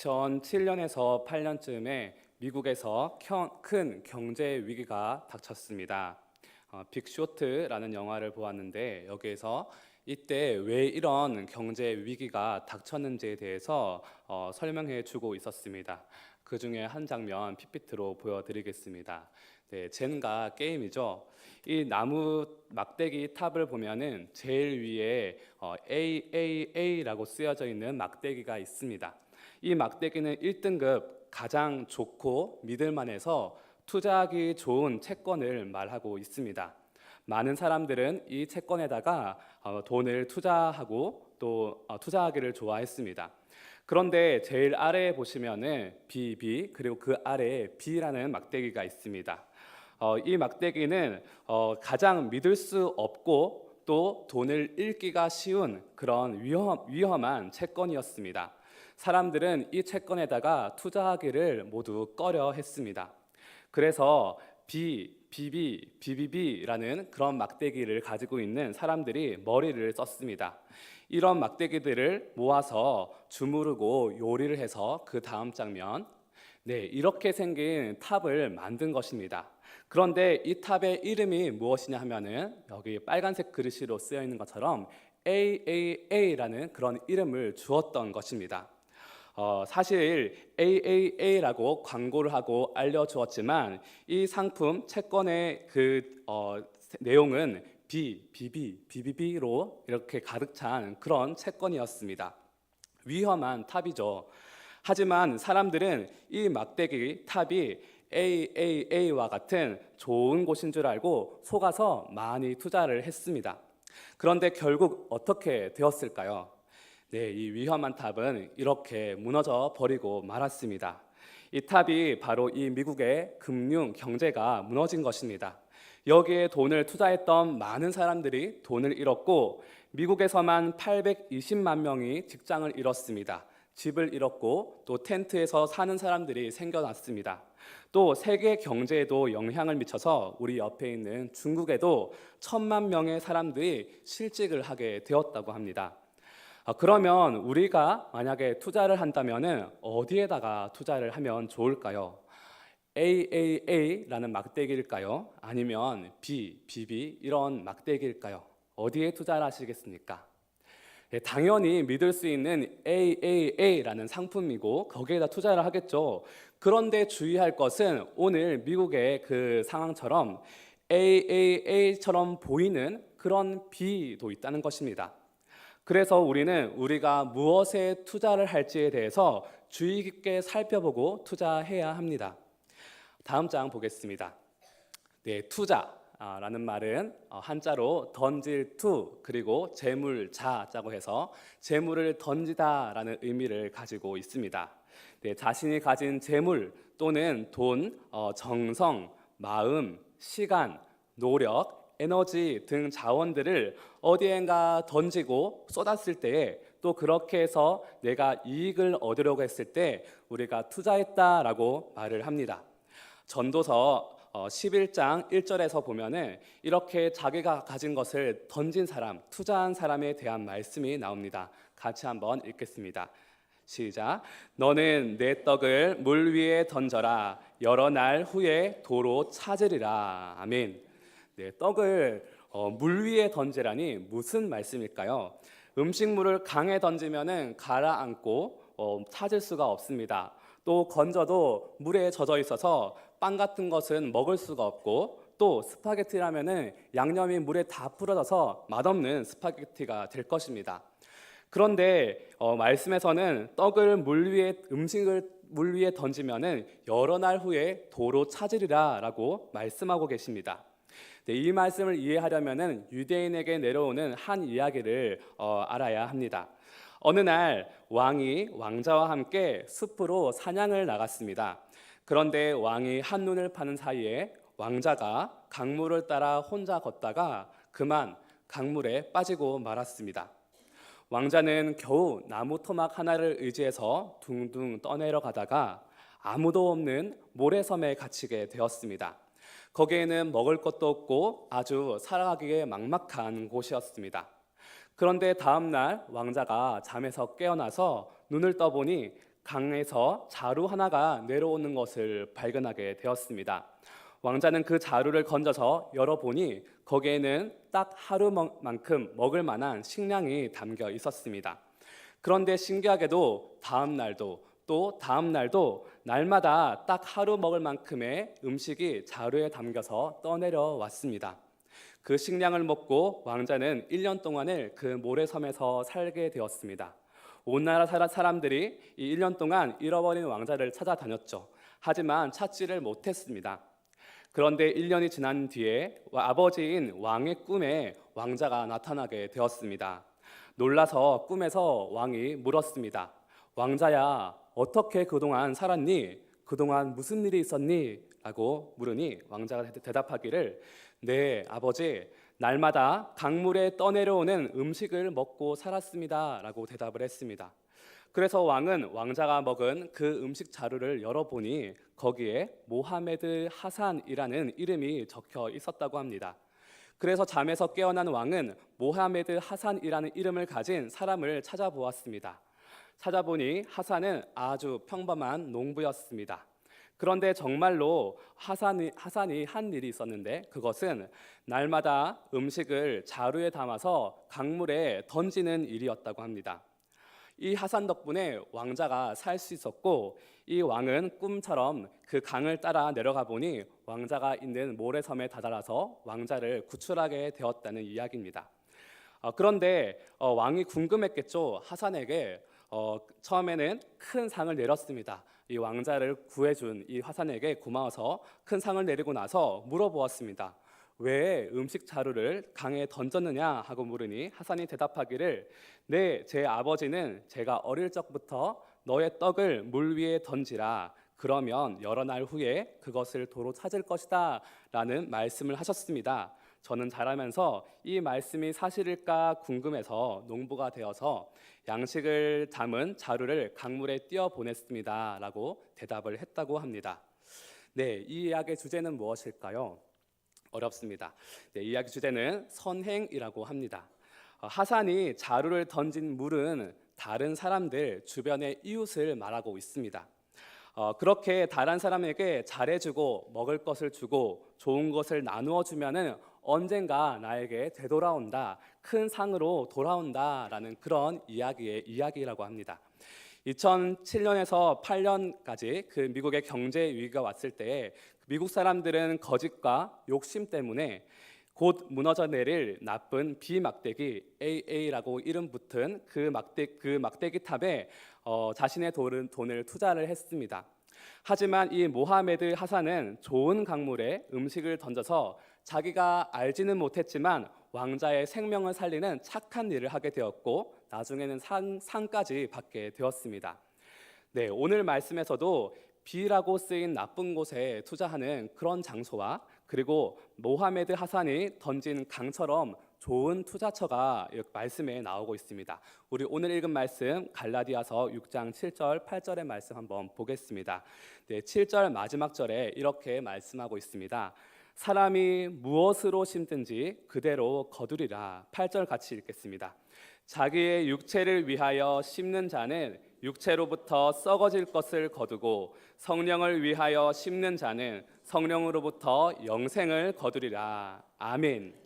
2007년에서 8년쯤에 미국에서 큰 경제 위기가 닥쳤습니다. 빅쇼트라는 영화를 보았는데 여기에서 이때 왜 이런 경제 위기가 닥쳤는지에 대해서 설명해 주고 있었습니다. 그 중에 한 장면 PPT로 보여드리겠습니다. 네, 젠가 게임이죠. 이 나무 막대기 탑을 보면은 제일 위에 AAA라고 쓰여져 있는 막대기가 있습니다. 이 막대기는 1등급 가장 좋고 믿을만해서 투자하기 좋은 채권을 말하고 있습니다. 많은 사람들은 이 채권에다가 돈을 투자하고 또 투자하기를 좋아했습니다. 그런데 제일 아래에 보시면은 BB 그리고 그 아래에 B라는 막대기가 있습니다. 이 막대기는 가장 믿을 수 없고 또 돈을 잃기가 쉬운 그런 위험한 채권이었습니다. 사람들은 이 채권에다가 투자하기를 모두 꺼려 했습니다. 그래서 BBB라는 그런 막대기를 가지고 있는 사람들이 머리를 썼습니다. 이런 막대기들을 모아서 주무르고 요리를 해서 그 다음 장면, 네, 이렇게 생긴 탑을 만든 것입니다. 그런데 이 탑의 이름이 무엇이냐 하면은 여기 빨간색 글씨로 쓰여 있는 것처럼 AAA라는 그런 이름을 주었던 것입니다. 사실 AAA라고 광고를 하고 알려주었지만 이 상품 채권의 내용은 BBB로 이렇게 가득 찬 그런 채권이었습니다. 위험한 탑이죠. 하지만 사람들은 이 막대기 탑이 AAA와 같은 좋은 곳인 줄 알고 속아서 많이 투자를 했습니다. 그런데 결국 어떻게 되었을까요? 네, 이 위험한 탑은 이렇게 무너져 버리고 말았습니다. 이 탑이 바로 이 미국의 금융 경제가 무너진 것입니다. 여기에 돈을 투자했던 많은 사람들이 돈을 잃었고 미국에서만 820만 명이 직장을 잃었습니다. 집을 잃었고 또 텐트에서 사는 사람들이 생겨났습니다. 또 세계 경제에도 영향을 미쳐서 우리 옆에 있는 중국에도 1,000만 명의 사람들이 실직을 하게 되었다고 합니다. 그러면 우리가 만약에 투자를 한다면 어디에다가 투자를 하면 좋을까요? AAA라는 막대기일까요? 아니면 BB 이런 막대기일까요? 어디에 투자를 하시겠습니까? 네, 당연히 믿을 수 있는 AAA라는 상품이고 거기에다 투자를 하겠죠. 그런데 주의할 것은 오늘 미국의 그 상황처럼 AAA처럼 보이는 그런 B도 있다는 것입니다. 그래서 우리가 무엇에 투자를 할지에 대해서 주의 깊게 살펴보고 투자해야 합니다. 다음 장 보겠습니다. 네, 투자라는 말은 한자로 던질 투 그리고 재물자자고 해서 재물을 던지다라는 의미를 가지고 있습니다. 네, 자신이 가진 재물 또는 돈, 정성, 마음, 시간, 노력, 에너지 등 자원들을 어디엔가 던지고 쏟았을 때에 또 그렇게 해서 내가 이익을 얻으려고 했을 때 우리가 투자했다라고 말을 합니다. 전도서 11장 1절에서 보면은 이렇게 자기가 가진 것을 던진 사람, 투자한 사람에 대한 말씀이 나옵니다. 같이 한번 읽겠습니다. 시작. 너는 내 떡을 물 위에 던져라. 여러 날 후에 도로 찾으리라. 아멘. 네, 떡을 물 위에 던지라니 무슨 말씀일까요? 음식물을 강에 던지면은 가라앉고 찾을 수가 없습니다. 또 건져도 물에 젖어 있어서 빵 같은 것은 먹을 수가 없고 또 스파게티라면은 양념이 물에 다 풀어져서 맛없는 스파게티가 될 것입니다. 그런데 말씀에서는 음식을 물 위에 던지면은 여러 날 후에 도로 찾으리라라고 말씀하고 계십니다. 네, 이 말씀을 이해하려면은 유대인에게 내려오는 한 이야기를 알아야 합니다. 어느 날 왕이 왕자와 함께 숲으로 사냥을 나갔습니다. 그런데 왕이 한눈을 파는 사이에 왕자가 강물을 따라 혼자 걷다가 그만 강물에 빠지고 말았습니다. 왕자는 겨우 나무 토막 하나를 의지해서 둥둥 떠내려 가다가 아무도 없는 모래섬에 갇히게 되었습니다. 거기에는 먹을 것도 없고 아주 살아가기에 막막한 곳이었습니다. 그런데 다음 날 왕자가 잠에서 깨어나서 눈을 떠보니 강에서 자루 하나가 내려오는 것을 발견하게 되었습니다. 왕자는 그 자루를 건져서 열어보니 거기에는 딱 하루만큼 먹을 만한 식량이 담겨 있었습니다. 그런데 신기하게도 다음 날도 또 다음 날도 날마다 딱 하루 먹을 만큼의 음식이 자루에 담겨서 떠내려 왔습니다. 그 식량을 먹고 왕자는 1년 동안을 그 모래섬에서 살게 되었습니다. 온 나라 사람들이 이 1년 동안 잃어버린 왕자를 찾아다녔죠. 하지만 찾지를 못했습니다. 그런데 1년이 지난 뒤에 아버지인 왕의 꿈에 왕자가 나타나게 되었습니다. 놀라서 꿈에서 왕이 물었습니다. 왕자야, 어떻게 그동안 살았니? 그동안 무슨 일이 있었니? 라고 물으니 왕자가 대답하기를 네, 아버지, 날마다 강물에 떠내려오는 음식을 먹고 살았습니다. 라고 대답을 했습니다. 그래서 왕은 왕자가 먹은 그 음식 자루를 열어보니 거기에 모하메드 하산이라는 이름이 적혀 있었다고 합니다. 그래서 잠에서 깨어난 왕은 모하메드 하산이라는 이름을 가진 사람을 찾아보았습니다. 찾아보니 하산은 아주 평범한 농부였습니다. 그런데 정말로 하산이 한 일이 있었는데 그것은 날마다 음식을 자루에 담아서 강물에 던지는 일이었다고 합니다. 이 하산 덕분에 왕자가 살 수 있었고 이 왕은 꿈처럼 그 강을 따라 내려가 보니 왕자가 있는 모래섬에 다다라서 왕자를 구출하게 되었다는 이야기입니다. 그런데 왕이 궁금했겠죠. 하산에게 처음에는 큰 상을 내렸습니다. 이 왕자를 구해준 이 하산에게 고마워서 큰 상을 내리고 나서 물어보았습니다. 왜 음식 자루를 강에 던졌느냐 하고 물으니 하산이 대답하기를 네, 제 아버지는 제가 어릴 적부터 너의 떡을 물 위에 던지라 그러면 여러 날 후에 그것을 도로 찾을 것이다 라는 말씀을 하셨습니다. 저는 자라면서 이 말씀이 사실일까 궁금해서 농부가 되어서 양식을 담은 자루를 강물에 띄어 보냈습니다 라고 대답을 했다고 합니다. 네, 이 이야기의 주제는 무엇일까요? 어렵습니다. 네, 이 이야기 주제는 선행이라고 합니다. 하산이 자루를 던진 물은 다른 사람들, 주변의 이웃을 말하고 있습니다. 그렇게 다른 사람에게 잘해주고 먹을 것을 주고 좋은 것을 나누어 주면은 언젠가 나에게 되돌아온다, 큰 상으로 돌아온다라는 그런 이야기라고 합니다. 2007년에서 8년까지 그 미국의 경제 위기가 왔을 때 미국 사람들은 거짓과 욕심 때문에 곧 무너져 내릴 나쁜 비막대기 AA라고 이름 붙은 그 막대기 탑에 자신의 돈을 투자를 했습니다. 하지만 이 모하메드 하산은 좋은 강물에 음식을 던져서 자기가 알지는 못했지만 왕자의 생명을 살리는 착한 일을 하게 되었고 나중에는 상까지 받게 되었습니다. 네, 오늘 말씀에서도 B라고 쓰인 나쁜 곳에 투자하는 그런 장소와 그리고 모하메드 하산이 던진 강처럼 좋은 투자처가 말씀에 나오고 있습니다. 우리 오늘 읽은 말씀 갈라디아서 6장 7절 8절의 말씀 한번 보겠습니다. 네, 7절 마지막 절에 이렇게 말씀하고 있습니다. 사람이 무엇으로 심든지 그대로 거두리라. 8절 같이 읽겠습니다. 자기의 육체를 위하여 심는 자는 육체로부터 썩어질 것을 거두고 성령을 위하여 심는 자는 성령으로부터 영생을 거두리라. 아멘.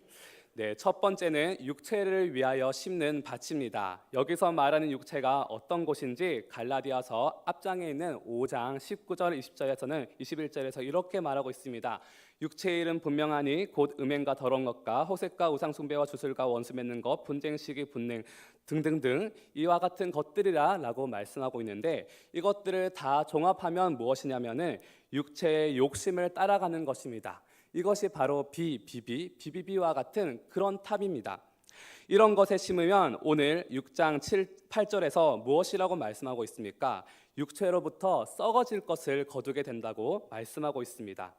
네, 첫 번째는 육체를 위하여 심는 밭입니다. 여기서 말하는 육체가 어떤 곳인지 갈라디아서 앞장에 있는 5장 19절 20절에서는 21절에서 이렇게 말하고 있습니다. 육체의 일은 분명하니 곧 음행과 더러운 것과 호색과 우상 숭배와 주술과 원수 맺는 것, 분쟁, 시기, 분냉 등등등 이와 같은 것들이라 라고 말씀하고 있는데 이것들을 다 종합하면 무엇이냐면은 육체의 욕심을 따라가는 것입니다. 이것이 바로 비비비와 같은 그런 탑입니다. 이런 것에 심으면 오늘 6장 8절에서 무엇이라고 말씀하고 있습니까? 육체로부터 썩어질 것을 거두게 된다고 말씀하고 있습니다.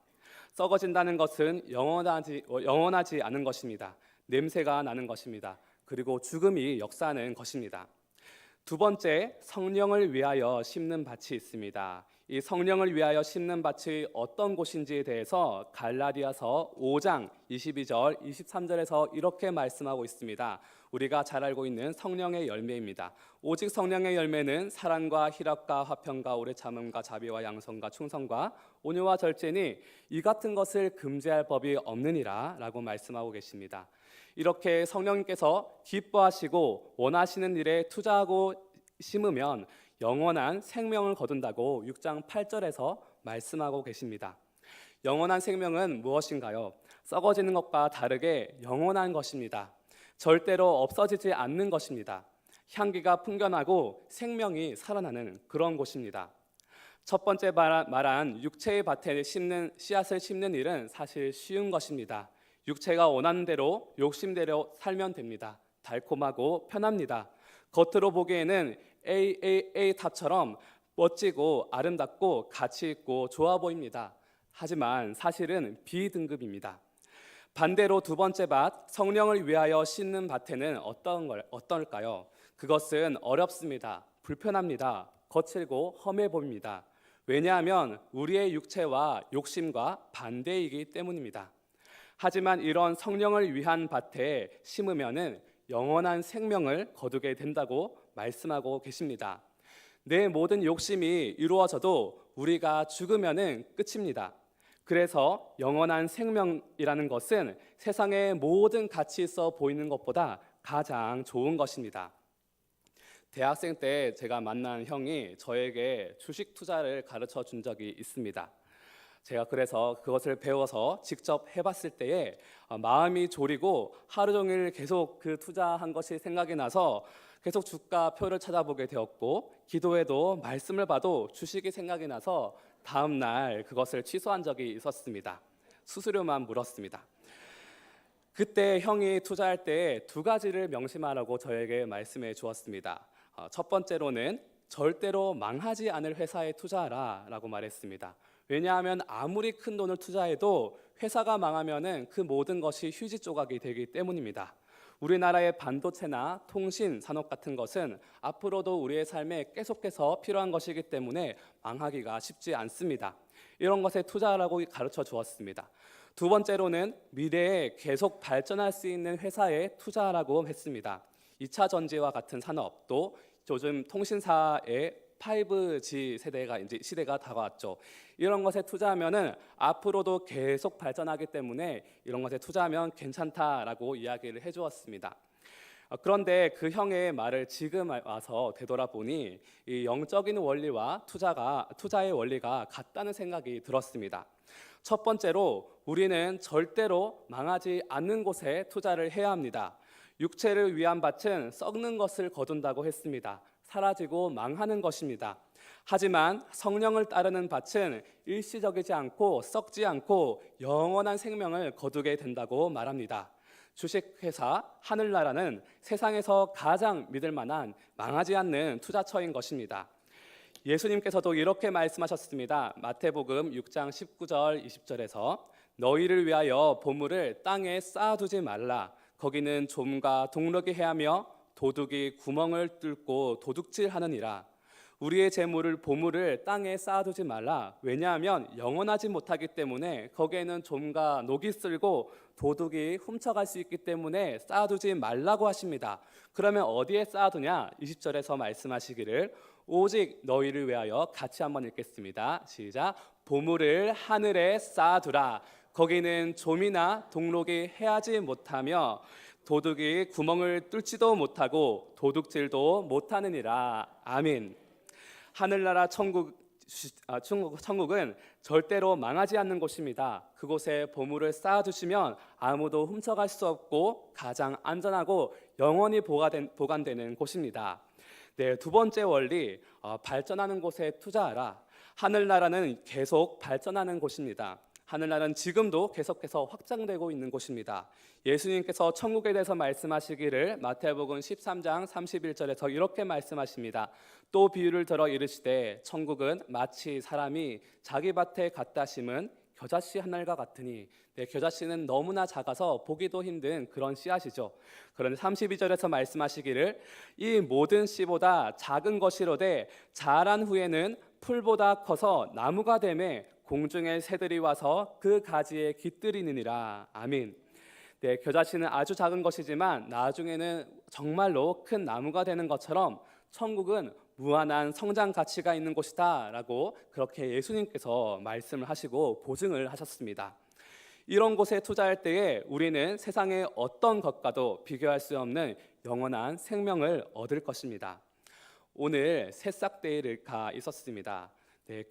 썩어진다는 것은 영원하지 않은 것입니다. 냄새가 나는 것입니다. 그리고 죽음이 역사하는 것입니다. 두 번째, 성령을 위하여 심는 밭이 있습니다. 이 성령을 위하여 심는 밭이 어떤 곳인지에 대해서 갈라디아서 5장 22절, 23절에서 이렇게 말씀하고 있습니다. 우리가 잘 알고 있는 성령의 열매입니다. 오직 성령의 열매는 사랑과 희락과 화평과 오래 참음과 자비와 양선과 충성과 온유와 절제니 이 같은 것을 금지할 법이 없느니라 라고 말씀하고 계십니다. 이렇게 성령님께서 기뻐하시고 원하시는 일에 투자하고 심으면 영원한 생명을 거둔다고 6장 8절에서 말씀하고 계십니다. 영원한 생명은 무엇인가요? 썩어지는 것과 다르게 영원한 것입니다. 절대로 없어지지 않는 것입니다. 향기가 풍겨나고 생명이 살아나는 그런 곳입니다. 첫 번째 말한 육체의 밭에 심는 씨앗을 심는 일은 사실 쉬운 것입니다. 육체가 원하는 대로 욕심대로 살면 됩니다. 달콤하고 편합니다. 겉으로 보기에는 AAA 탑처럼 멋지고 아름답고 가치 있고 좋아 보입니다. 하지만 사실은 B등급입니다. 반대로 두 번째 밭, 성령을 위하여 심는 밭에는 어떨까요? 그것은 어렵습니다. 불편합니다. 거칠고 험해 보입니다. 왜냐하면 우리의 육체와 욕심과 반대이기 때문입니다. 하지만 이런 성령을 위한 밭에 심으면은 영원한 생명을 거두게 된다고 말씀하고 계십니다. 내 모든 욕심이 이루어져도 우리가 죽으면은 끝입니다. 그래서 영원한 생명이라는 것은 세상의 모든 가치 있어 보이는 것보다 가장 좋은 것입니다. 대학생 때 제가 만난 형이 저에게 주식 투자를 가르쳐 준 적이 있습니다. 제가 그래서 그것을 배워서 직접 해봤을 때에 마음이 졸이고 하루 종일 계속 그 투자한 것이 생각이 나서 계속 주가표를 찾아보게 되었고, 기도해도 말씀을 봐도 주식이 생각이 나서 다음 날 그것을 취소한 적이 있었습니다. 수수료만 물었습니다. 그때 형이 투자할 때 두 가지를 명심하라고 저에게 말씀해 주었습니다. 첫 번째로는 절대로 망하지 않을 회사에 투자하라 라고 말했습니다. 왜냐하면 아무리 큰 돈을 투자해도 회사가 망하면은 그 모든 것이 휴지 조각이 되기 때문입니다. 우리나라의 반도체나 통신 산업 같은 것은 앞으로도 우리의 삶에 계속해서 필요한 것이기 때문에 망하기가 쉽지 않습니다. 이런 것에 투자하라고 가르쳐 주었습니다. 두 번째로는 미래에 계속 발전할 수 있는 회사에 투자하라고 했습니다. 2차 전지와 같은 산업도 요즘 통신사의 5G 시대가 다가왔죠. 이런 것에 투자하면은 앞으로도 계속 발전하기 때문에 이런 것에 투자하면 괜찮다라고 이야기를 해주었습니다. 그런데 그 형의 말을 지금 와서 되돌아보니 이 영적인 원리와 투자의 원리가 같다는 생각이 들었습니다. 첫 번째로 우리는 절대로 망하지 않는 곳에 투자를 해야 합니다. 육체를 위한 밭은 썩는 것을 거둔다고 했습니다. 사라지고 망하는 것입니다. 하지만 성령을 따르는 밭은 일시적이지 않고 썩지 않고 영원한 생명을 거두게 된다고 말합니다. 주식회사 하늘나라는 세상에서 가장 믿을 만한 망하지 않는 투자처인 것입니다. 예수님께서도 이렇게 말씀하셨습니다. 마태복음 6장 19절 20절에서 너희를 위하여 보물을 땅에 쌓아두지 말라. 거기는 좀과 동력이 해하며 도둑이 구멍을 뚫고 도둑질하느니라. 우리의 보물을 땅에 쌓아두지 말라. 왜냐하면 영원하지 못하기 때문에 거기에는 좀과 녹이 쓸고 도둑이 훔쳐갈 수 있기 때문에 쌓아두지 말라고 하십니다. 그러면 어디에 쌓아두냐? 20절에서 말씀하시기를 오직 너희를 위하여, 같이 한번 읽겠습니다. 시작. 보물을 하늘에 쌓아두라. 거기는 좀이나 동록이 해하지 못하며 도둑이 구멍을 뚫지도 못하고 도둑질도 못하느니라. 아멘. 하늘나라 천국은 절대로 망하지 않는 곳입니다. 그곳에 보물을 쌓아두시면 아무도 훔쳐갈 수 없고 가장 안전하고 영원히 보관되는 곳입니다. 네, 두 번째 원리, 발전하는 곳에 투자하라. 하늘나라는 계속 발전하는 곳입니다. 하늘나라는 지금도 계속해서 확장되고 있는 곳입니다. 예수님께서 천국에 대해서 말씀하시기를 마태복음 13장 31절에서 이렇게 말씀하십니다. 또 비유를 들어 이르시되 천국은 마치 사람이 자기 밭에 갖다 심은 겨자씨 하늘과 같으니. 겨자씨는 너무나 작아서 보기도 힘든 그런 씨앗이죠. 그런데 32절에서 말씀하시기를 이 모든 씨보다 작은 것이로되 자란 후에는 풀보다 커서 나무가 되매 공중의 새들이 와서 그 가지에 깃들이느니라. 아멘. 겨자씨는 아주 작은 것이지만 나중에는 정말로 큰 나무가 되는 것처럼 천국은 무한한 성장 가치가 있는 곳이다 라고 그렇게 예수님께서 말씀을 하시고 보증을 하셨습니다. 이런 곳에 투자할 때에 우리는 세상의 어떤 것과도 비교할 수 없는 영원한 생명을 얻을 것입니다. 오늘 새싹데이가 있었습니다.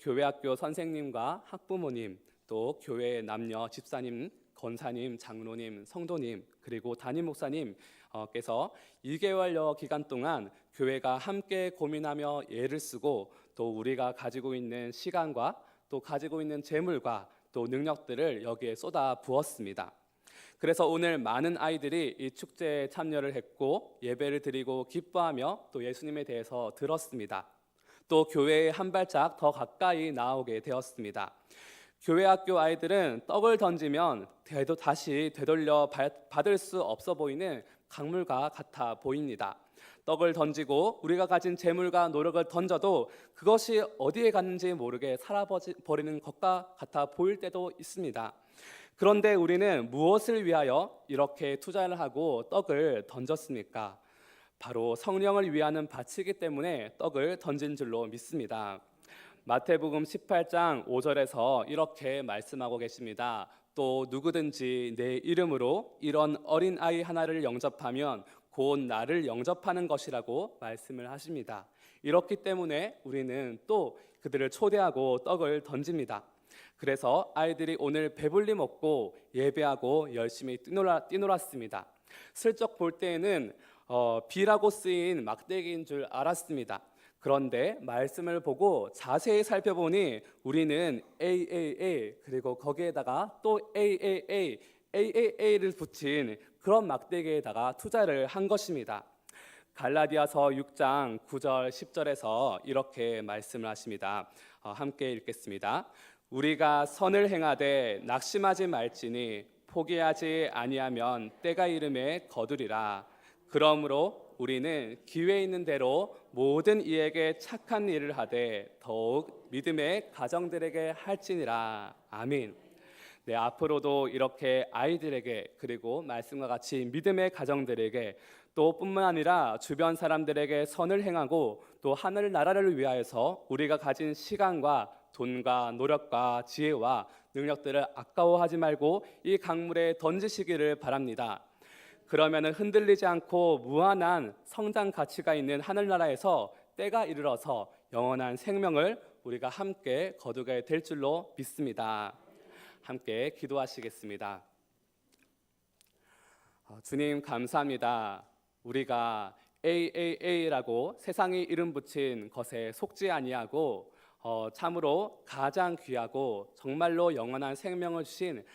교회 학교 선생님과 학부모님, 또 교회 남녀 집사님, 권사님, 장로님, 성도님, 그리고 담임 목사님께서 2개월여 기간 동안 교회가 함께 고민하며 애를 쓰고 또 우리가 가지고 있는 시간과 또 가지고 있는 재물과 또 능력들을 여기에 쏟아 부었습니다. 그래서 오늘 많은 아이들이 이 축제에 참여를 했고 예배를 드리고 기뻐하며 또 예수님에 대해서 들었습니다. 또 교회에 한 발짝 더 가까이 나오게 되었습니다. 교회 학교 아이들은 떡을 던지면 다시 되돌려 받을 수 없어 보이는 강물과 같아 보입니다. 떡을 던지고 우리가 가진 재물과 노력을 던져도 그것이 어디에 갔는지 모르게 사라버리는 것과 같아 보일 때도 있습니다. 그런데 우리는 무엇을 위하여 이렇게 투자를 하고 떡을 던졌습니까? 바로 성령을 위하는 바치기 때문에 떡을 던진 줄로 믿습니다. 마태복음 18장 5절에서 이렇게 말씀하고 계십니다. 또 누구든지 내 이름으로 이런 어린아이 하나를 영접하면 곧 나를 영접하는 것이라고 말씀을 하십니다. 이렇기 때문에 우리는 또 그들을 초대하고 떡을 던집니다. 그래서 아이들이 오늘 배불리 먹고 예배하고 열심히 뛰놀았습니다. 슬쩍 볼 때에는 비라고 쓰인 막대기인 줄 알았습니다. 그런데 말씀을 보고 자세히 살펴보니 우리는 AAA 그리고 거기에다가 또 AAA를 붙인 그런 막대기에다가 투자를 한 것입니다. 갈라디아서 6장 9절 10절에서 이렇게 말씀을 하십니다. 함께 읽겠습니다. 우리가 선을 행하되 낙심하지 말지니 포기하지 아니하면 때가 이름에 거두리라. 그러므로 우리는 기회 있는 대로 모든 이에게 착한 일을 하되 더욱 믿음의 가정들에게 할지니라. 아멘. 앞으로도 이렇게 아이들에게 그리고 말씀과 같이 믿음의 가정들에게 또 뿐만 아니라 주변 사람들에게 선을 행하고 또 하늘 나라를 위하여서 우리가 가진 시간과 돈과 노력과 지혜와 능력들을 아까워하지 말고 이 강물에 던지시기를 바랍니다. 그러면 흔들리지 않고 무한한 성장 가치가 있는 하늘나라에서 때가 이르러서 영원한 생명을 우리가 함께 거두게 될 줄로 믿습니다. 함께 기도하시겠습니다. 주님 감사합니다. 우리가 AAA라고 세상이 이름 붙인 것에 속지 아니하고 참으로 가장 귀하고 정말로 영원한 생명을 주신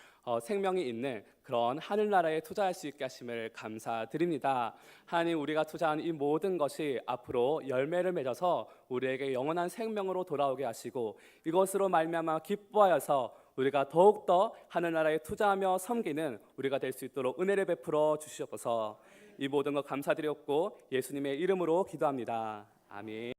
생명이 있는 그런 하늘나라에 투자할 수 있게 하심을 감사드립니다. 하나님, 우리가 투자한 이 모든 것이 앞으로 열매를 맺어서 우리에게 영원한 생명으로 돌아오게 하시고 이것으로 말미암아 기뻐하여서 우리가 더욱더 하늘나라에 투자하며 섬기는 우리가 될 수 있도록 은혜를 베풀어 주시옵소서. 이 모든 것 감사드렸고 예수님의 이름으로 기도합니다. 아멘.